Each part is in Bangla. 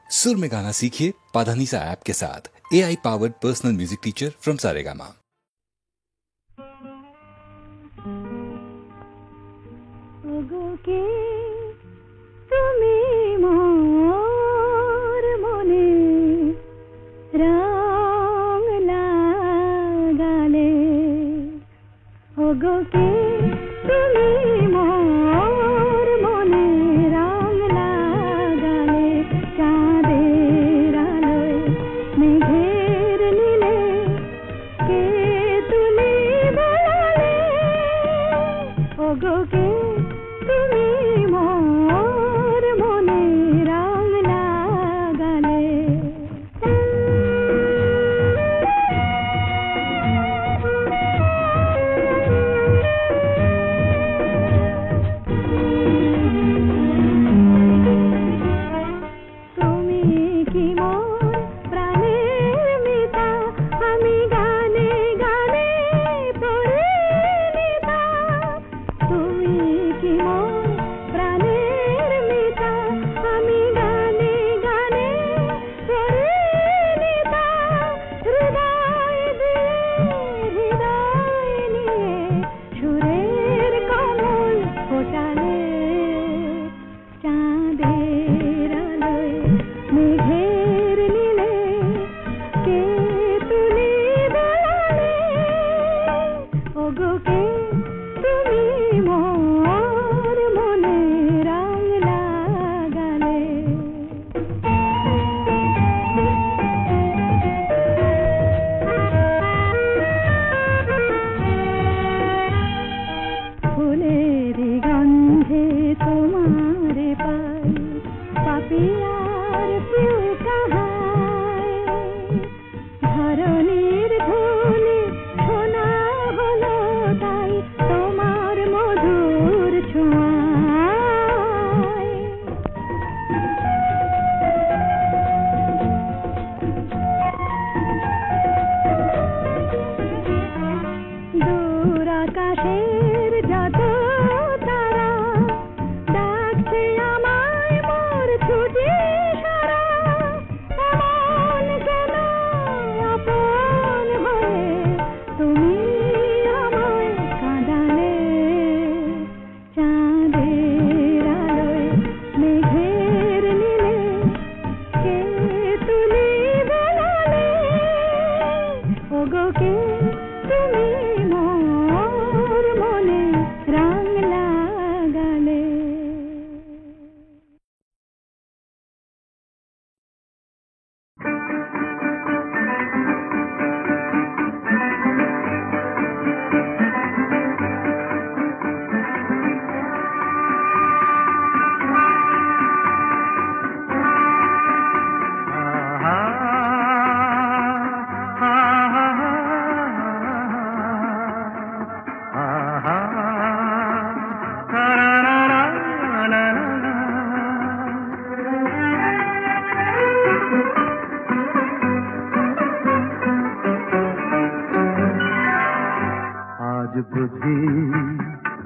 सुर में गाना सीखिए पाधानीसा ऐप के साथ। AI powered personal music teacher from Saregama.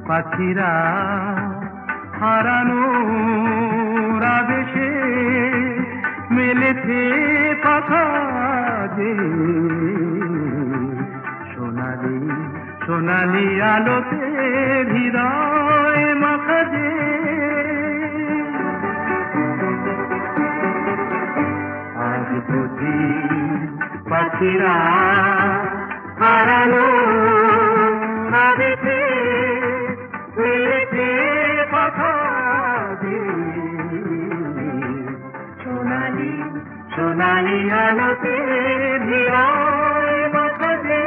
পাখিরা হারানোর আবেশে মেলেছে পাখা যে সোনালি সোনালি আলোতে হৃদয় মাখা যে আজ বুঝি পাখিরা হারানোর আবেশে সোনালি আলোতে হৃদয় মাখা যে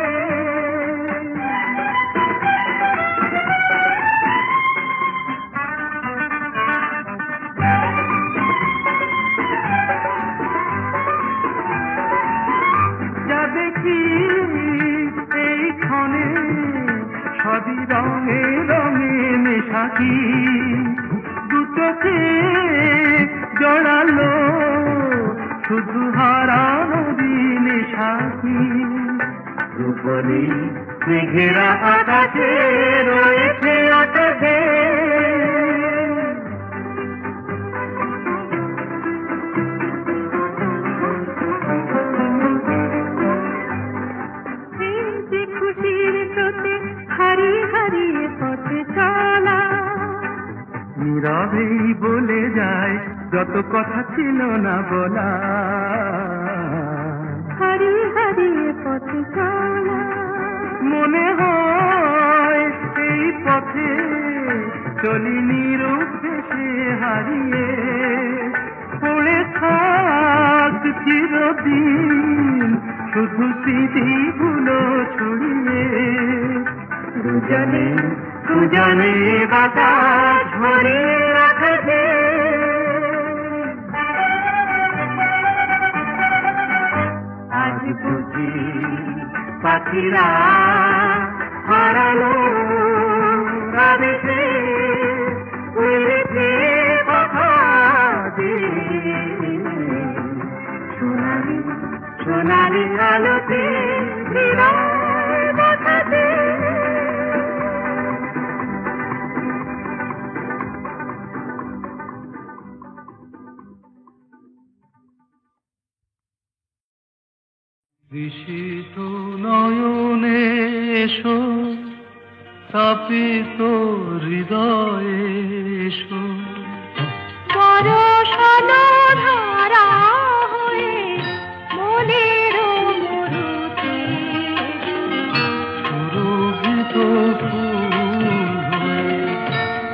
যা দেখি এই ক্ষণে সবই রঙে রঙে মেশাকি দুটোকে জড়ালো শুধু হারানো দিনে সাথী রূপলি মেঘেরা আকাশে রয়েছে আকাশে যায় যত কথা ছিল না বলা, হারিয়ে হারিয়ে পথে চলা। মনে হয় এই পথে চলি নিরুদ্দেশে হারিয়ে, পড়ে থাক চিরদিন শুধু স্মৃতিগুলো ছড়িয়ে। দুজনে দুজনে বাতাস ভরিয়ে রাখবে, আজ বুঝি পাখিরা হারালো আবেশে উড়েছে কথা দিয়ে। সোনালি সোনালি আলোতে হৃদয় বাঁধাতে, ঋষিত নয়নে এসো, তাপিত হৃদয়ে এসো, বরষানো ধারা হয়ে মনের মরুতে, সুরভিত ফুল হয়ে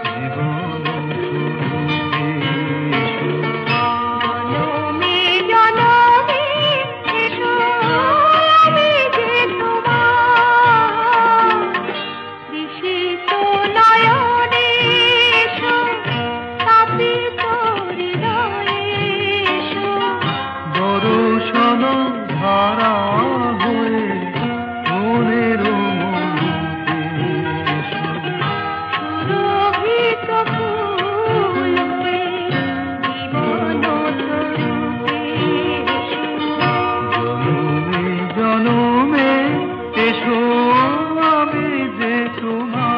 জীবন শুরুতে এসো। জনমে জনমে এসো, আমি যে তোমার ঋষিত নয়নে এসো, তাপিত হৃদয়ে এসো, বরষানো ধারা হয়ে মনের মরুতে এসো, সুরভিত ফুল হয়ে জীবন তরুতে এসো। জনমে জনমে এসো, আমি যে তোমার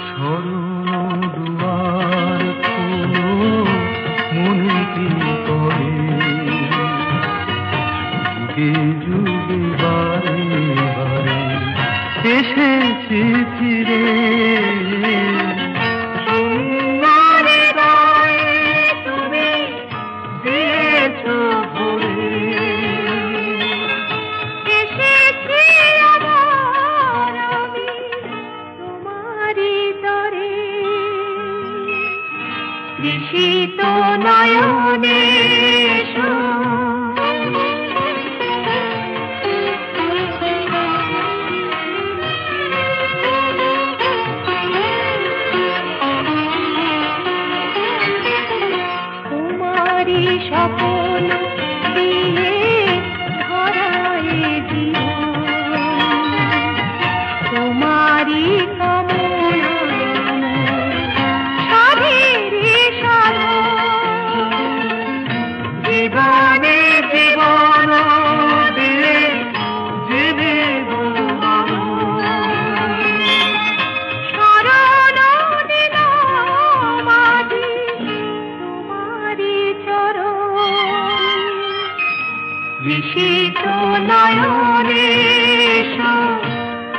শরণ দুয়ার খোলো, মনে কি করে যুগে যুগে বারে বারে এসেছি ফিরে। সুন্দর হৃদয়ে তুমি দিয়েছো ভরে, এসেছি আবার আমি তোমারই তরে। ঋষিত নয়নে এসো, তোমারই স্বপন দিয়ে ধরায় জীবন, তোমারই কামনা সাধেরে সাধন। জীবনে জীবন দিয়ে জেনে শরণ দিলাম আজি তোমারই চরণ। ঋষিত নয়নে এসো,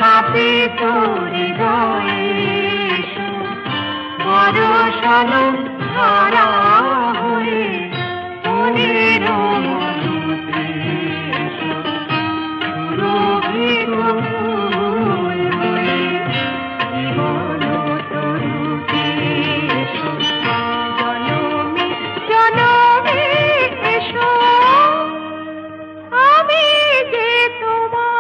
তাপিত হৃদয়ে এসো, বরষানো ধারা হয়ে মনের মরুতে এসো, সুরভিত ফুল হয়ে জীবন তরুতে এসো। জনমে জনমে এসো, আমি যে তোমার।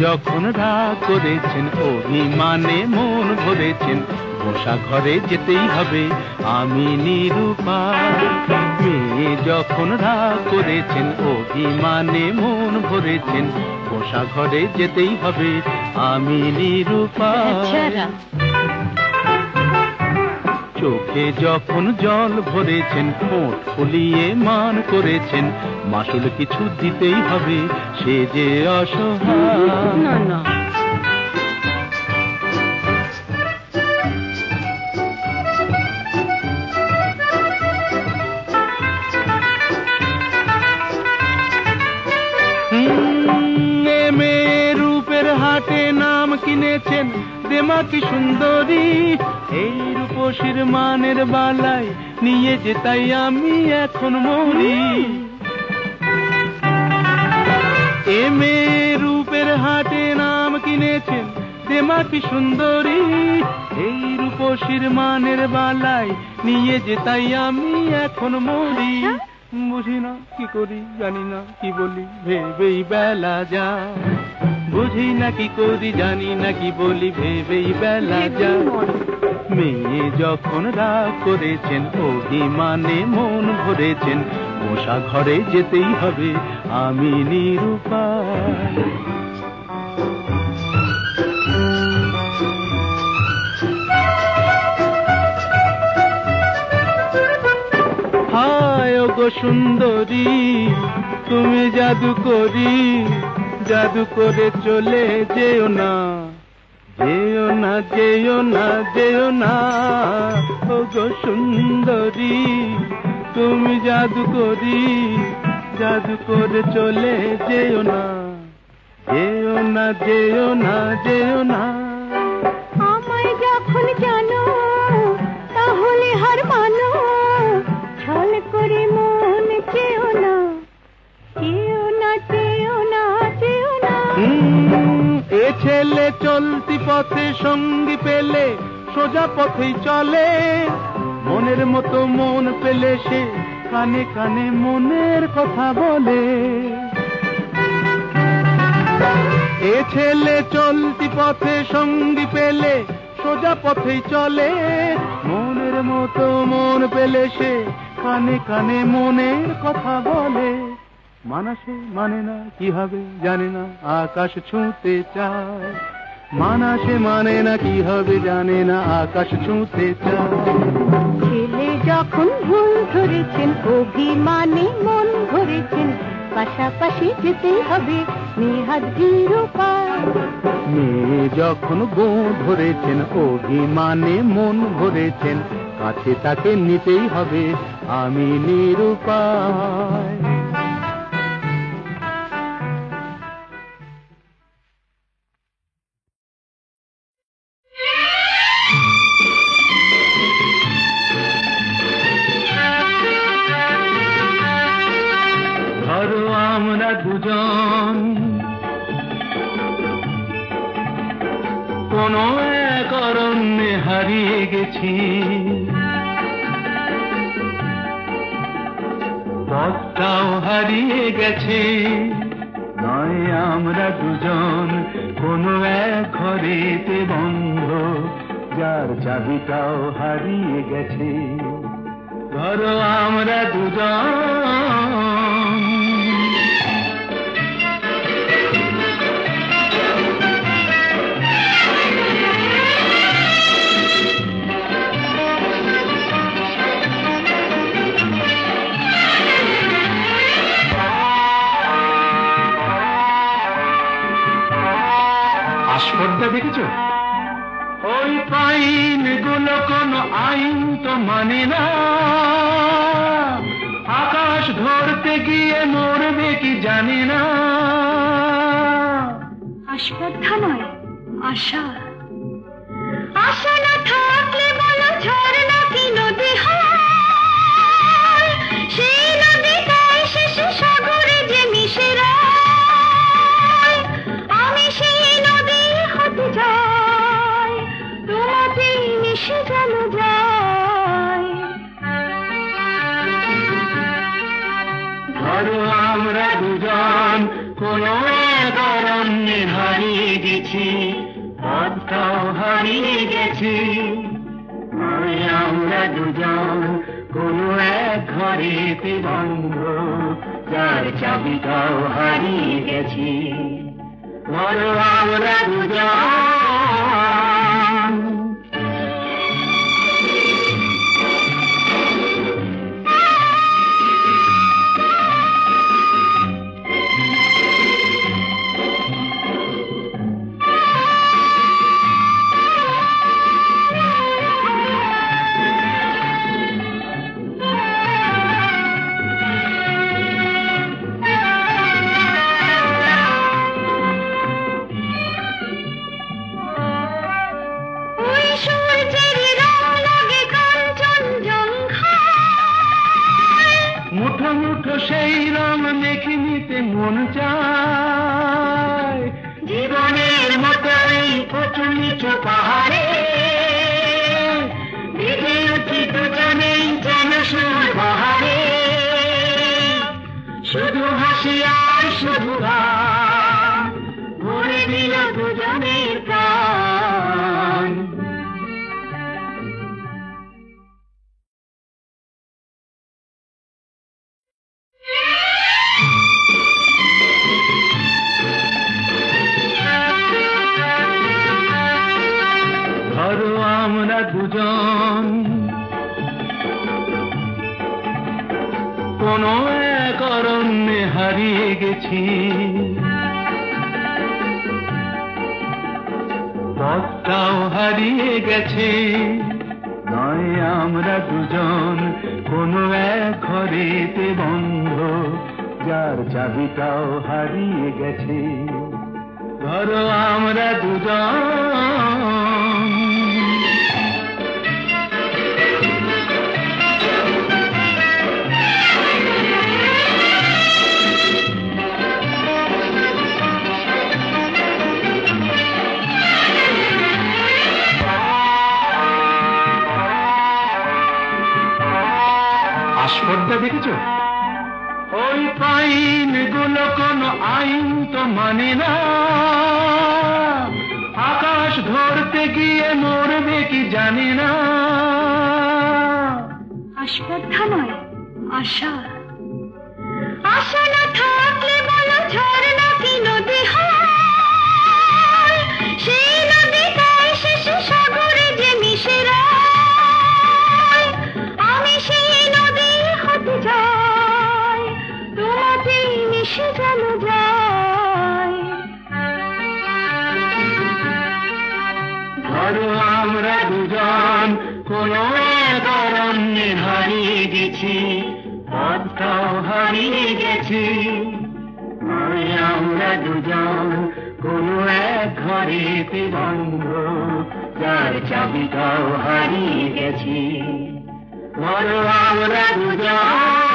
যখন রাগ করেছেন, অভিমানে মন ভরেছেন, পোষা ঘরে যেতেই হবে আমি নিরুপায়। মেয়ে যখন রাগ করেছেন অভিমানে মন ভরেছেন, পোষা ঘরে যেতেই হবে আমি নিরুপায়। চোখে যখন জল ভরেছেন ঠোঁট ফুলিয়ে মান করেছেন, মাসুল কিছু দিতেই হবে সে যে অসহায়। না না, রূপের হাটে নাম কিনেছেন দেমাকি সুন্দরী, এই রূপসীর মানের বালায় নিয়ে যে তাই আমি এখন মরি। এ মেয়ে রূপের হাটে নাম কিনেছেন দেমাকি সুন্দরী, এই রূপসীর মানের বালায় নিয়ে যে তাই আমি এখন মরি। বুঝি না কি করি জানি না কি বলি ভেবেই বেলা যায়, বুঝি না কি করি জানি না কি বলি ভেবেই বেলা যায়। মেয়ে যখন রাগ করেছেন অভিমানে মন ভরেছেন, পোষা ঘরে যেতেই হবে আমি নিরুপায়। হায় ওগো সুন্দরী তুমি জাদু করি, জাদু করে চলে যেও না, যেও না যেও না যেও না। ওগো সুন্দরী তুমি জাদু করি, জাদু করে চলে যেও না, যেও না যেও না যেও না। আমায় যখন জানো তাহলে হার মানো, ছল করে মন চেও না, চেও না চেও না চেও না। এ ছেলে চলতি পথে সঙ্গী পেলে সোজা পথেই চলে, মনের মতো মন পেলে সে কানে কানে মনের কথা বলে। এ ছেলে চলতি পথে সঙ্গী পেলে সোজা পথেই চলে, মনের মতো মন পেলে সে কানে কানে মনের কথা বলে। মানাসে মানে না কি হবে জানে না আকাশ ছুঁতে চায়, মানাসে মানে না কি হবে জানে না আকাশ ছুঁতে চায়। ছেলে যখন ভুল ধরেছেন অভিমানে মন ভরেছেন, পাশাপাশি যেতেই হবে নেহাত নিরুপায়। মেয়ে যখন গো ধরেছেন অভিমানে মন ভরেছেন, কাছে তাকে নিতেই হবে আমি নিরুপায়। ধরো আমরা দুজন কোন এক অরণ্যে হারিয়ে গেছি, পথটাও হারিয়ে গেছে। নয় আমরা দুজন কোন এক ঘরেতে বন্ধ, যার চাবিটাও হারিয়ে গেছে। ধরো আমরা দুজন আস্পর্ধা দেখেছ? ওই পাইন গুলো কোনো আইন তো মানে না, আকাশ ধরতে গিয়ে মরবে কি জানি না। আস্পর্ধা নয়, আশা। আশা না থাকলে বলো ঝর্ণা কি নদী হয়, সেই নদীটাই শেষে সাগরে যে মিশে রয়। আমি সেই নদী হতে যাই, তোমাতেই মিশে যেন যাই। ধরো আমরা দুজন কোন এক অরণ্যে হারিয়ে গেছি, পথটাও হারিয়ে গেছি। আমরা দুজন কোন এক ঘরেতে বন্ধ, যার চাবিটাও হারিয়ে গেছি। বলো আমরা দুজন। মুঠো মুঠো সেই রং দেখে নিতে মন চায়, জীবনের মতো এই উঁচু নিচু পাহাড়ে ভিজে উঠি দুজনেই যেন সুর বাহারে। শুধু হাসি আর শুধু গান ভরে দিল দুজনের প্রাণ। ধরো আমরা দুজন কোন এক অরণ্যে হারিয়ে গেছি, পথটাও হারিয়ে গেছে। নয় আমরা দুজন কোন এক ঘরেতে বন্ধ, যার চাবিটাও হারিয়ে গেছে। ধরো আমরা দুজন। আস্পর্ধা দেখেছ? ওই পাইন গুলো কোনো আইন তো মানে না, আকাশ ধরতে গিয়ে মরবে কি জানি না। আস্পর্ধা নয়, আশা। আশা না থাকলে বলো ঝর্ণা কি নদী হয়, সেই নদীটাই শেষে সাগরে যে মিশে রয়। আমি সেই নদী হতে যাই, তোমাতেই মিশে যেন যাই। ধরো আমরা দুজন কোন এক অরণ্যে হারিয়ে গেছি, পথটাও হারিয়ে গেছি। আমরা দুজন কোন এক ঘরেতে বন্ধ, যার চাবিটাও হারিয়ে গেছি। ধরো আমরা দুজন।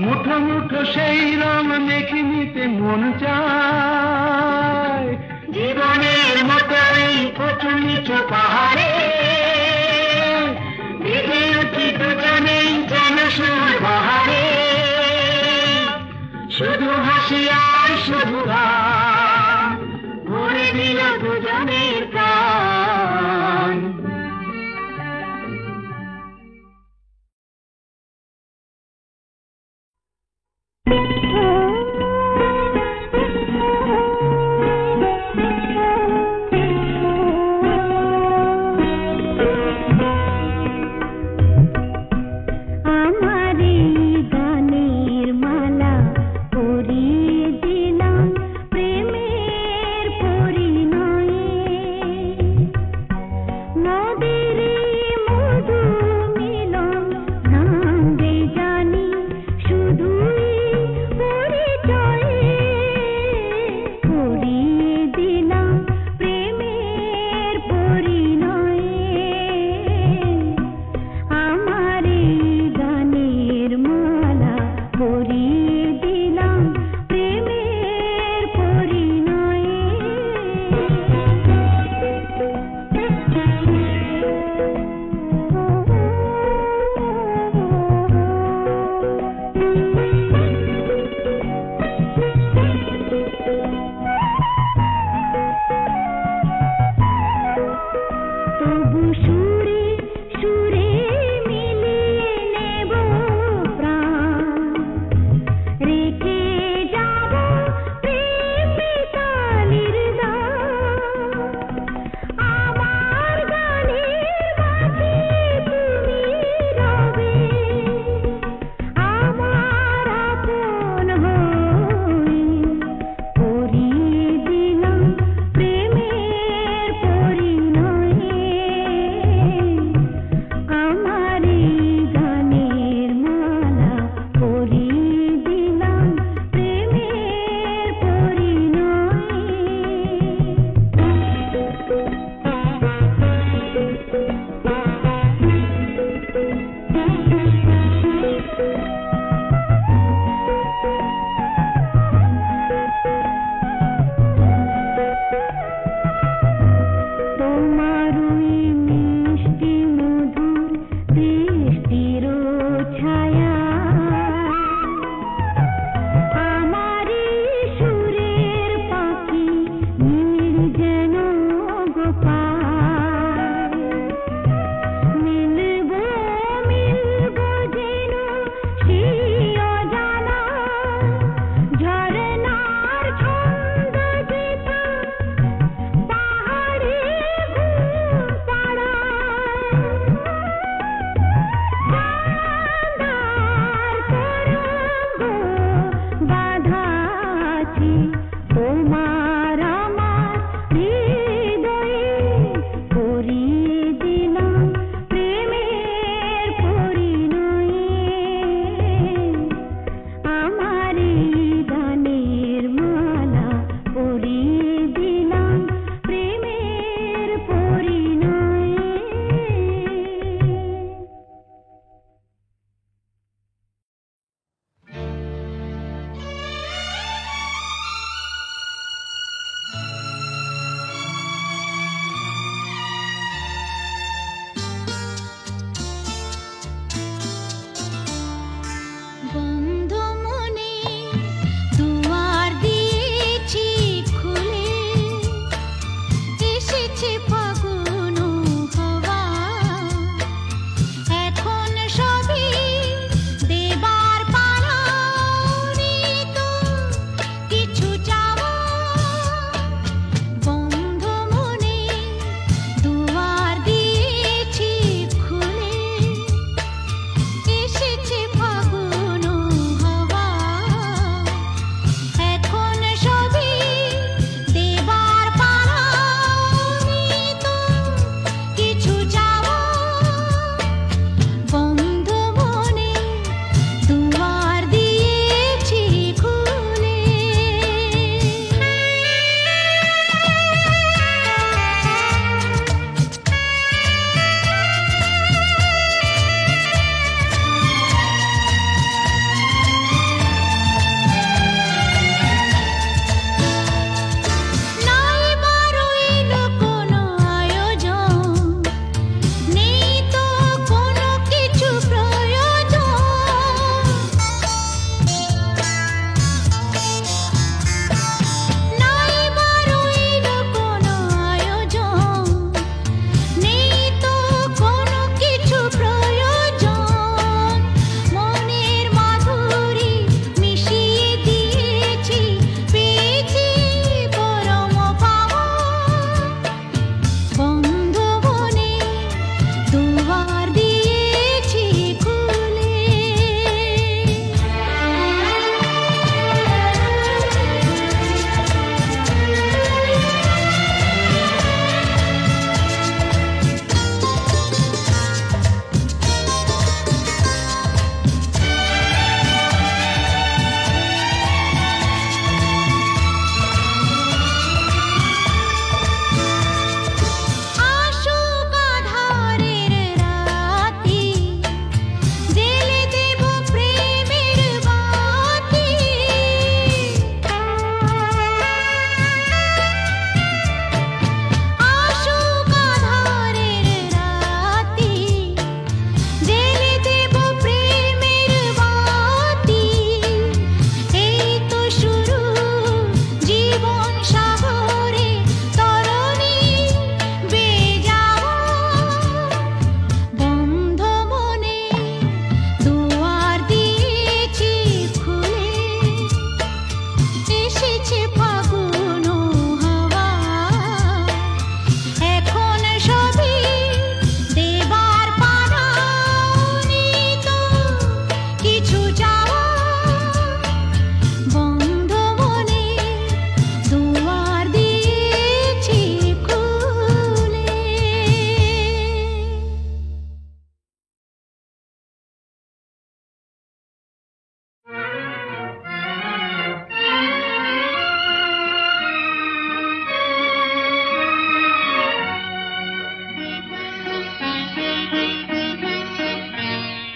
মুঠো মুঠো সেই রং দেখে নিতে মন চায়, জীবনের মতো এই উঁচু নিচু পাহাড়ে ভিজে উঠি দুজনেই যেন সুর বাহারে। শুধু হাসি আর শুধু গান ভরে দিল দুজনের প্রাণ। প্রেমের পরিণয়ে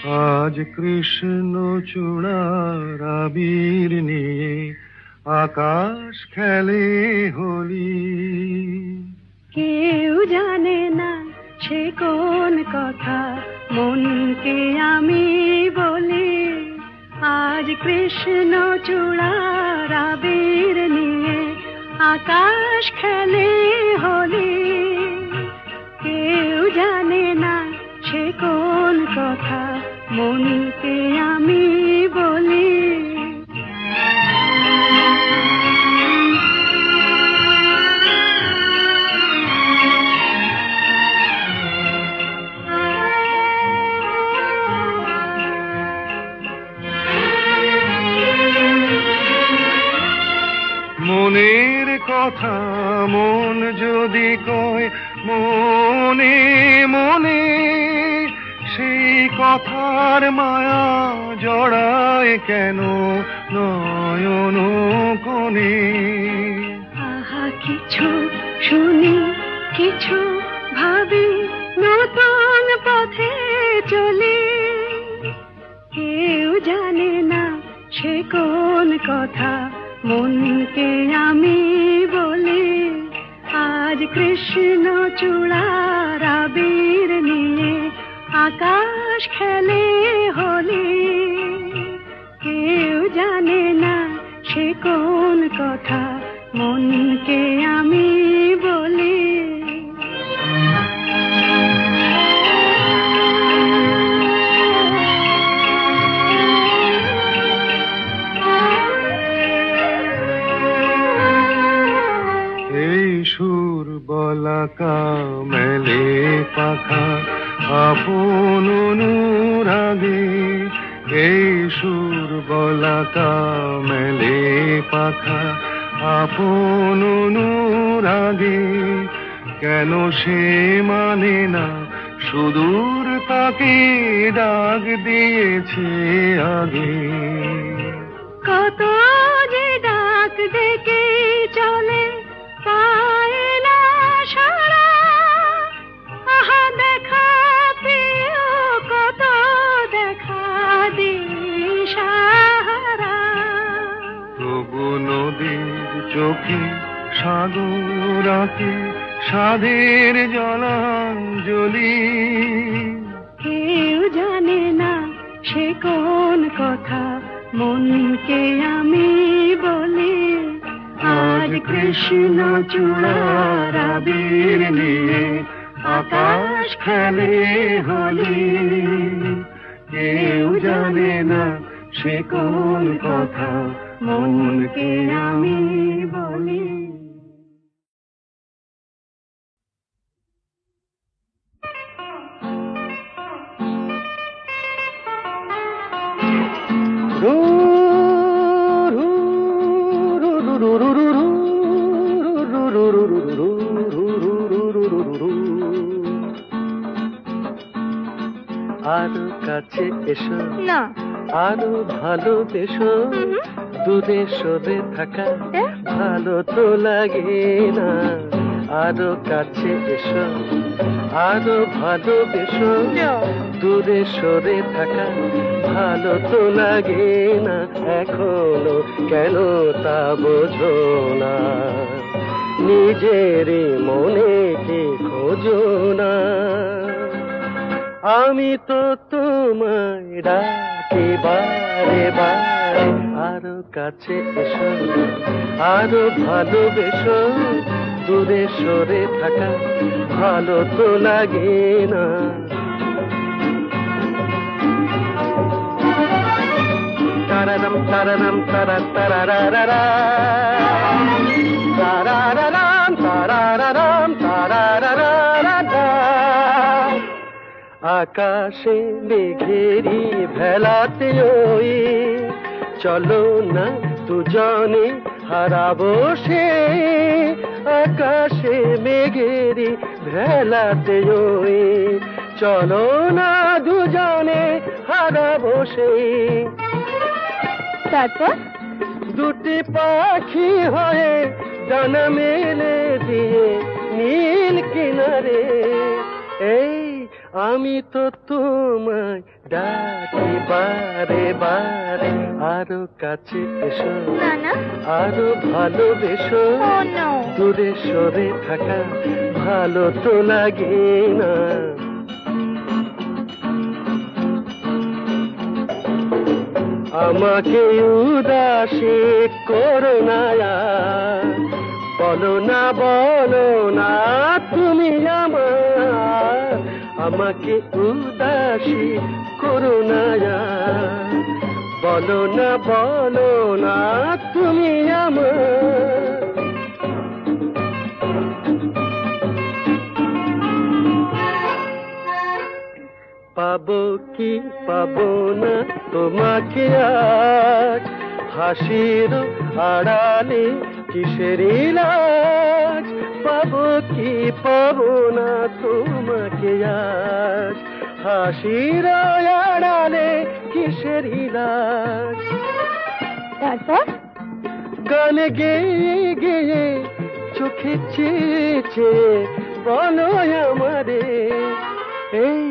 আজ কৃষ্ণ চূড়ার আবির নিয়ে আকাশ খেলে হোলি। কেউ জানে না সে কোন কথা মনকে আমি বলি। আজ কৃষ্ণ চূড়ার আবির নিয়ে আকাশ খেলে হোলি। কেউ জানে না সে কোন কথা মনকে আমি বলি। মনের কথা মন যদি কয় মনে মনে, সেই কথার মায়া জড়ায় কেন নয়ন কোণে। আহা কিছু শুনি কিছু ভাবি নতুন পথে চলি। কেউ জানে না সে কোন কথা মনকে আমি বলি। আজ কৃষ্ণ চূড়ার আবির নিয়ে আকাশ খেলে হোলি। কেউ জানে না সে কোন কথা মনকে আমি বলি। সুর বলাকা মেলে পাখা আপন অনুরাগে। এই সুর বলাকা মেলে পাখা আপন অনুরাগে। কেন সে মানে না সুদূর তাকে ডাক দিয়েছে আগে। কত যে ডাক ডেকে চলে পায় না সারা। আহা দেখা প্রিয় কত দেখা দিশাহারা। তবু নদীর চোখে সাগর আঁকে সাধের জলাঞ্জলি। কেউ জানে না সে কোন কথা মনকে আমি বলি। আজ কৃষ্ণ চূড়ার আবির নিয়ে আকাশ খেলে হোলি। কেউ জানে না সে কোন কথা মনকে আমি বলি। আরো কাছে এসো না আরো ভালোবেসো। দূরে সরে থাকা ভালো তো লাগে না। আরো কাছে এসো আরো ভালোবেসো। দূরে সরে থাকা ভালো তো লাগে না। এখনো কেন তা বোঝো না। নিজেরই মনে কি খোঁজো না। আমি তো তোমায় ডাকি বারে বারে। আরো কাছে এসো আরো ভালোবেসো। দূরে সরে থাকা ভালো তো লাগে না। তারারাম তারারাম তারা তারারারা তারারারাম তারারারাম তারারারা। আকাশে মেঘেরি ভেলাতে ওই চলো না দুজনে হারাবো সে। আকাশে মেঘেরি ভেলাতে ওই চলো না দুজনে হারাবো সে। তারপর দুটি পাখি হয়ে ডানা মেলে দিয়ে নীল কিনারে। এই আমি তো তোমায় ডাকি বারে বারে আরো কাছে এসো, না না, আরো ভালোবেসো। ও নো, দূরে সরে থাকা ভালো তো লাগে না। আমাকে উদাসী করো না, বলো না বলো না তুমি আমার। আমাকে উদাসী করো না, বলো না তুমি আমার। পাবো কি পাবো না তোমাকে আজ, হাসির আড়ালে কিসের লাজ। পাবো কি পাবো না তোমাকে আজ, হাসির আড়ালে কিসের লাজ। তারপর গানে গেয়ে গেয়ে চোখে চেয়ে চেয়ে বলো আমারে, এই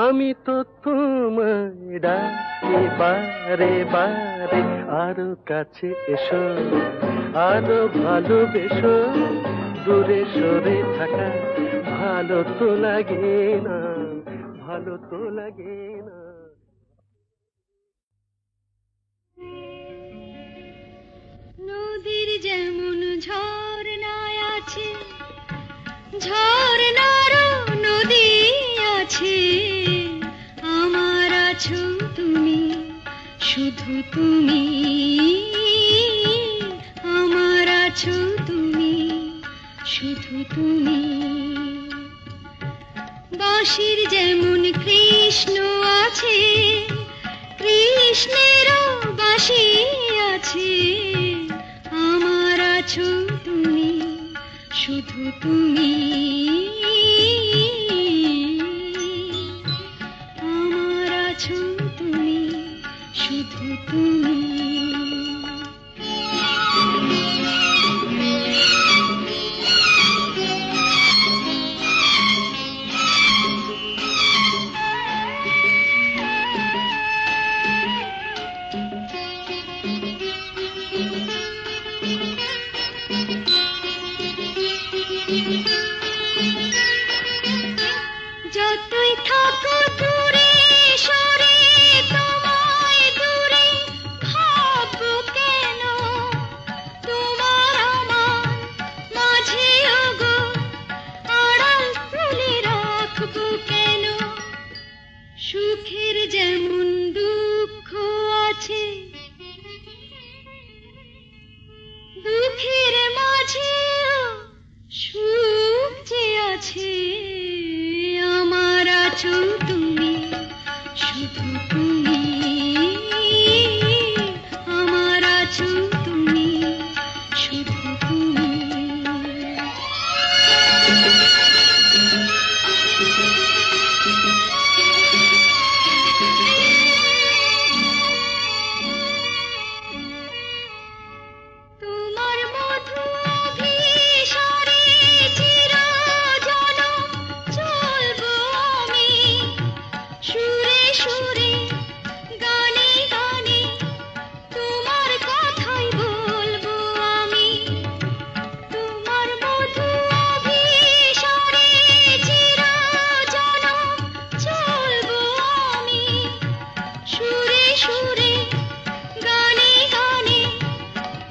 আমি তো তোমায় ডাকি বারে বারে আরো কাছে এসো, আরো ভালোবেসো। দূরে সরে থাকা ভালো তো লাগে না, ভালো তো লাগে না। নদীর যেমন ঝর্ণায় আছে, ঝর্ণারও নদী আছে, আমার আছো তুমি, শুধু তুমি, আমার আছো তুমি, শুধু তুমি। বাঁশির যেমন কৃষ্ণ আছে, কৃষ্ণেরও বাঁশি আছে, আমার আছো তুমি, শুধু তুমি, আমার আছো তুমি, শুধু তুমি। যতই থাকো দূরে সরে, তোমায় দূরে ভাববো কেন, তোমার আমার মাঝে ওগো আড়াল তুলে রাখবো কেন। সুখের যেমন দুঃখ আছে, দুঃখের মাঝেও সুখ যে আছে, আমার আছো তুমি, শুধু তুমি, আমার আছো তুমি, শুধু তুমি। তোমার মধু অভিসারে চিরজনম চলবো আমি, সুরে সুরে গানে গানে তোমার কথাই বলবো আমি। তোমার মধু অভিসারে চিরজনম চলবো আমি, সুরে সুরে গানে গানে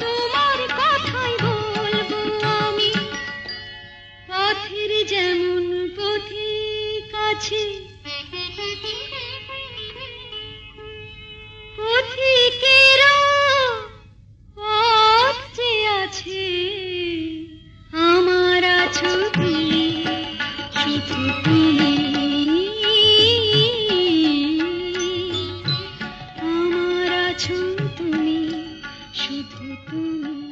তোমার কথাই বলবো আমি। পথের যেমন পথিক আছে, পথিকেরও পথ যে আছে, আমার আছো তুমি, শুধু তুমি, আমার আছো তুমি, শুধু তুমি।